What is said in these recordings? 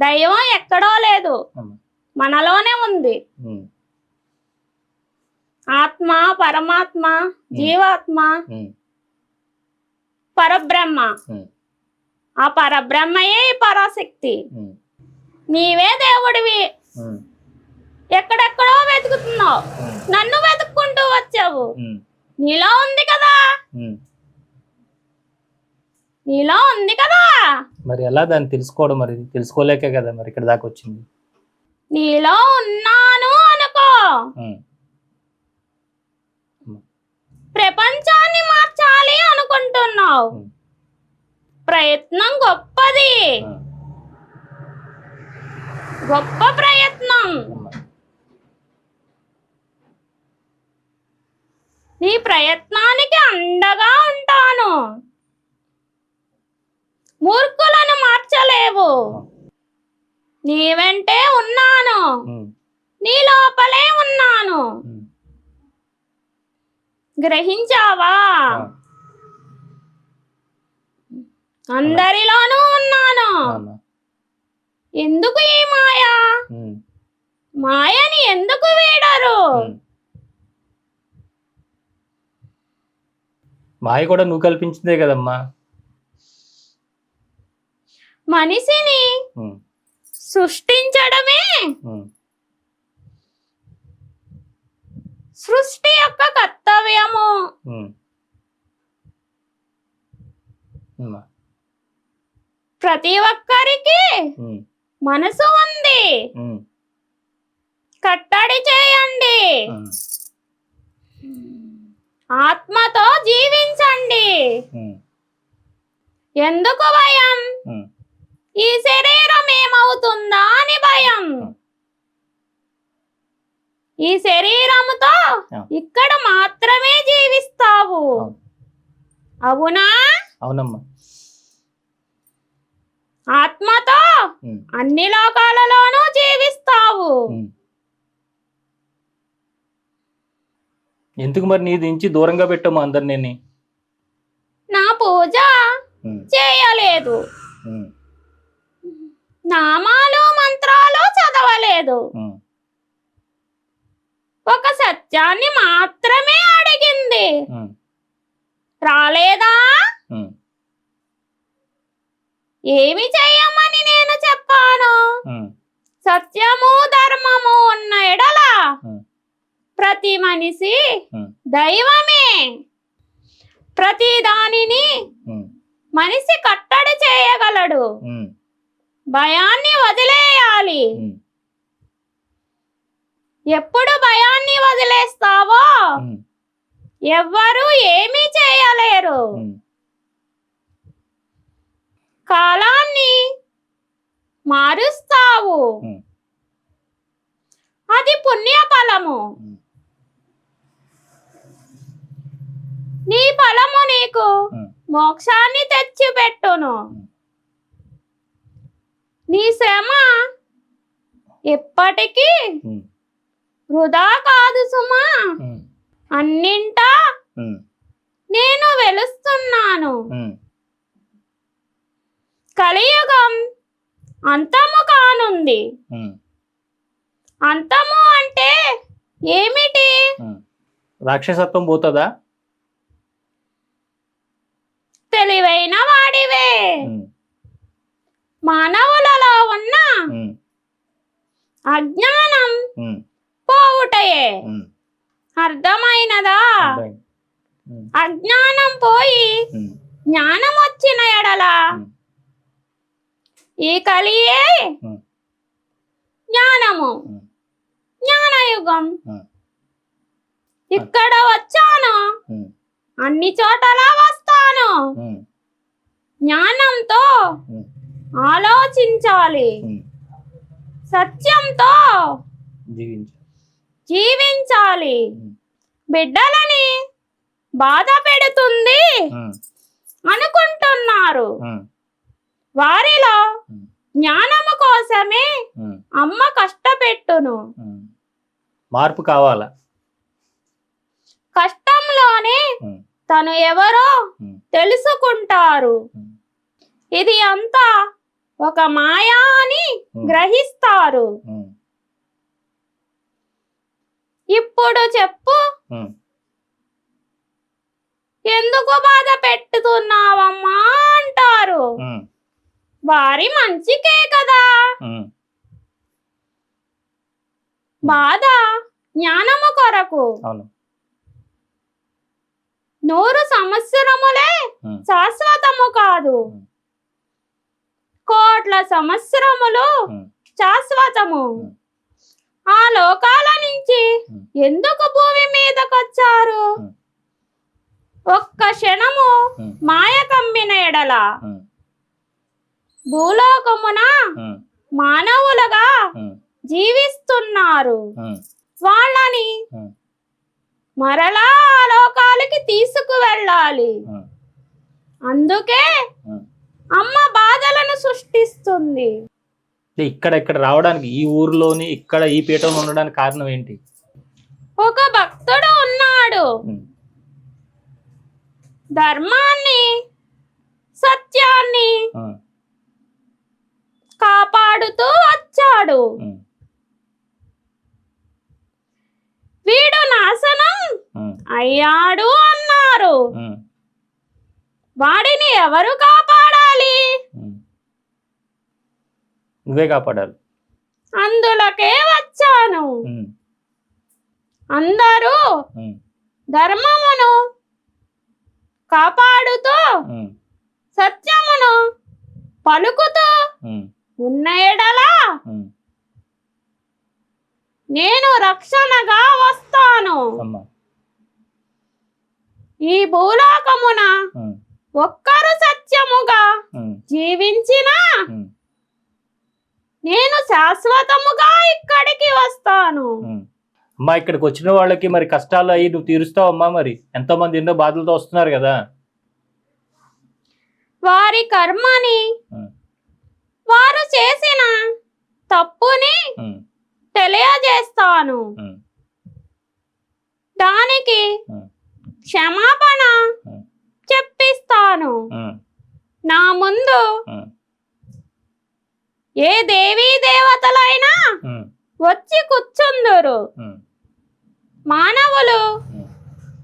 దైవం ఎక్కడో లేదు, మనలోనే ఉంది. ఆత్మ, పరమాత్మ, జీవాత్మ, పరబ్రహ్మ. ఆ పరబ్రహ్మయే పరాశక్తి. నీవే దేవుడివి. ఎక్కడెక్కడో వెతుకుతున్నావు, నన్ను వెతుక్కుంటూ వచ్చావు. నీలో ఉంది కదా, నీలో ఉంది కదా. మరి ఎలా దాన్ని తెలుసుకోవడం? మరి తెలుసుకోలేకే కదా మరి ఇక్కడ దాకా వచ్చింది. నీలో ఉన్నాను అనుకో. ప్రపంచాన్ని మార్చాలి అనుకుంటున్నావు. ప్రయత్నం గొప్పది, గొప్ప ప్రయత్నం. నీ ప్రయత్నానికి అండగా ఉంటాను. మూర్ఖులను మార్చలేవు. నీ వెంటే ఉన్నాను, నీ లోపలే ఉన్నాను. గ్రహించావా? అందరిలోనూ ఉన్నాను. ఎందుకు ఈ మాయ? మాయని ఎందుకు వీడరు? మాయ కూడా నువ్వు కల్పించిందే కదమ్మా. మనిషిని సృష్టించడమే సృష్టి యొక్క కర్తవ్యము. ప్రతి ఒక్కరికి మనసు ఉంది, కట్టడి చేయండి. ఆత్మతో జీవించండి. ఎందుకు భయం? ఈ శరీరం ఏమవుతుందా అని భయం. ఈ శరీరముతో ఇక్కడ మాత్రమే జీవిస్తావు, అవునా? అవునమ్మా. ఆత్మతో అన్ని లోకాలలోనూ జీవిస్తావు. ఎందుకు మరి నీ నుంచి దూరంగా పెట్టాము అందరినీ? నా పూజ చేయలేదు, నామాలు మంత్రాలు చదవలేదు. ఒక సత్యాన్ని మాత్రమే అడిగింది. రాలేదా? ఏమి చెయ్యమని నేను చెప్పాను? సత్యము ధర్మము ఉన్న ఎడల ప్రతి మనిషి దైవమే. ప్రతి దానిని మనిషి కట్టడి చేయగలడు. భయాన్ని వదిలేయాలి. ఎప్పుడు భయాన్ని వదిలేస్తావో ఎవ్వరూ ఏమీ చేయలేరు. కాలాన్ని మారుస్తావు, అది పుణ్యఫలము. నీ ఫలము నీకు మోక్షాన్ని తెచ్చిపెట్టును. నీ శ్రమ ఎప్పటికీ వృధా కాదు సుమా. అన్నింటా నేను వెలుస్తున్నాను. కలియుగం అంతము కానుంది. అంతము అంటే ఏమిటి? రాక్షసత్వం పోతుందా? తెలివైన వాడివే. మానవులలో ఉన్న అజ్ఞానం పోవుటయే. అర్థమైనదా? అజ్ఞానం పోయి జ్ఞానం వచ్చిన ఎడల ఈ కలియే జ్ఞానము, జ్ఞానయుగం. ఇక్కడ వచ్చాను, అన్ని చోటలా వస్తాను. జ్ఞానంతో ఆలోచించాలి, సత్యంతో జీవించాలి. బిడ్డలని బాధ పెడుతుంది అనుకుంటున్నారు. వారిలో జ్ఞానము కోసమే అమ్మ కష్టపెట్టును. మార్పు కావాలా? కష్టంలోనే తను ఎవరో తెలుసుకుంటారు. ఇది అంతా ఒక మాయా అని గ్రహిస్తారు. ఇప్పుడు చెప్పు, ఎందుకు బాధ పెట్టుతున్నావమ్మా అంటారు. వారి మంచికే కదా. బాధ జ్ఞానము కొరకు. 100 సంవత్సరములే శాశ్వతము కాదు, కోట్ల సంవత్సరములు శాశ్వతము. ఆ లోకాల నుంచి ఎందుకు భూమి మీదకొచ్చారు? ఒక్క క్షణము మాయ కమ్మిన ఎడల భూలోకమున మానవులుగా జీవిస్తున్నారు. వాళ్ళని మరలా ఆ లోకాలకి తీసుకువెళ్ళాలి. అందుకే అమ్మ బాధలను సృష్టిస్తుంది. ఇక్కడ రావడానికి, ఈ ఊర్లోని ఇక్కడ ఈ పీఠంలో ఉండడానికి కారణం ఏంటి? ఒక భక్తుడు ఉన్నాడు. ధర్మాన్ని సత్యాన్ని కాపాడుతూ వచ్చాడు. వీడు నాశనం అయ్యాడు అన్నారు. వాడిని ఎవరు కాపాడాలి? నువ్వే కాపాడాలి. అందులోకే వచ్చాను. అందరూ ధర్మమును కాపాడుతూ సత్యమును పలుకుతూ ఉన్న ఎడల నేను రక్షణగా వస్తాను. ఈ భూలోకమున ఒక్కరు సత్యముగా జీవించిన నేను శాశ్వతముగా ఇక్కడికి వస్తాను. అమ్మా, ఇక్కడికి వచ్చిన వాళ్ళకి మరి కష్టాలు అయ్యి నువ్వు తీరుస్తావమ్మా? మరి ఎంతో మంది ఎన్నో బాధలతో వస్తున్నారు కదా. వారి కర్మని, వారు చేసిన తప్పుని తెలియజేస్తాను. దానికి క్షమాపణ చెప్పిస్తాను. నా ముందు ఏ దేవీ దేవతలైనా వచ్చి కూర్చుందురు. మానవులు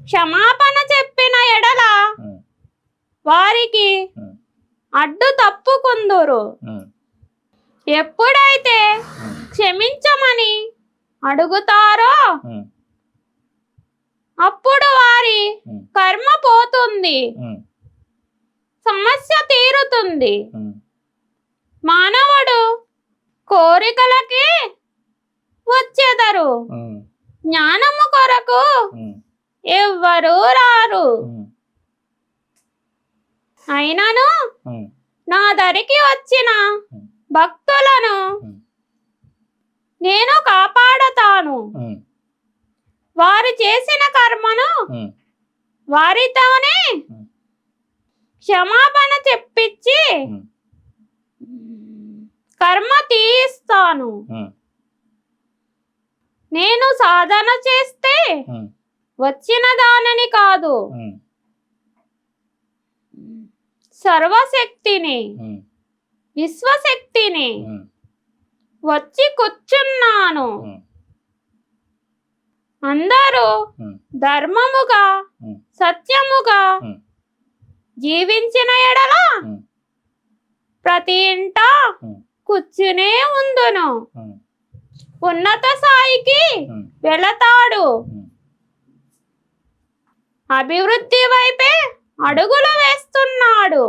క్షమాపణ చెప్పిన ఎడల వారికి అడ్డు తప్పుకుందురు. ఎప్పుడైతే క్షమించమని అడుగుతారో అప్పుడు వారి కర్మ పోతుంది, సమస్య తీరుతుంది. మానవుడు కోరికలకి వచ్చేదరు, జ్ఞానము కొరకు ఎవ్వరూ రారు. అయినను నా దరికి వచ్చిన భక్తులను నేను కాపాడతాను. వారు చేసిన కర్మను వారితోనే క్షమాపణ చెప్పించి కర్మ తీయిస్తాను. నేను సాధన చేస్తే వచ్చిన దానిని కాదు, సర్వశక్తిని, విశ్వశక్తిని వచ్చి కూర్చున్నాను. అందరూ ధర్మముగా సత్యముగా జీవించిన ఎడల ప్రతి ఇంట కూర్చునే ఉందును. ఉన్నత స్థాయికి వెళతాడు. అభివృద్ధి వైపే అడుగులు వేస్తున్నాడు.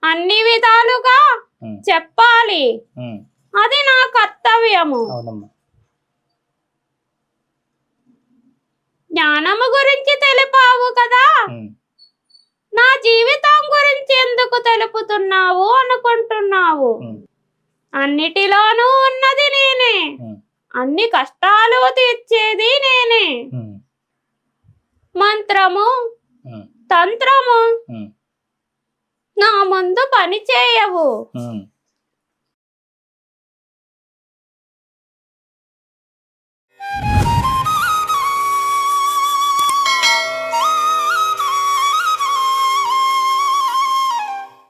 అన్ని విధాలుగా చెప్పాలి, అది నా కర్తవ్యము. జ్ఞానము గురించి తెలిపావు కదా, నా జీవితం గురించి ఎందుకు తెలుపుతున్నావు అనుకుంటున్నావు? అన్నిటిలోనూ ఉన్నది నేనే, అన్ని కష్టాలు తీర్చేది నేనే. మంత్రము తంత్రము నా ముందు పని చేయవు.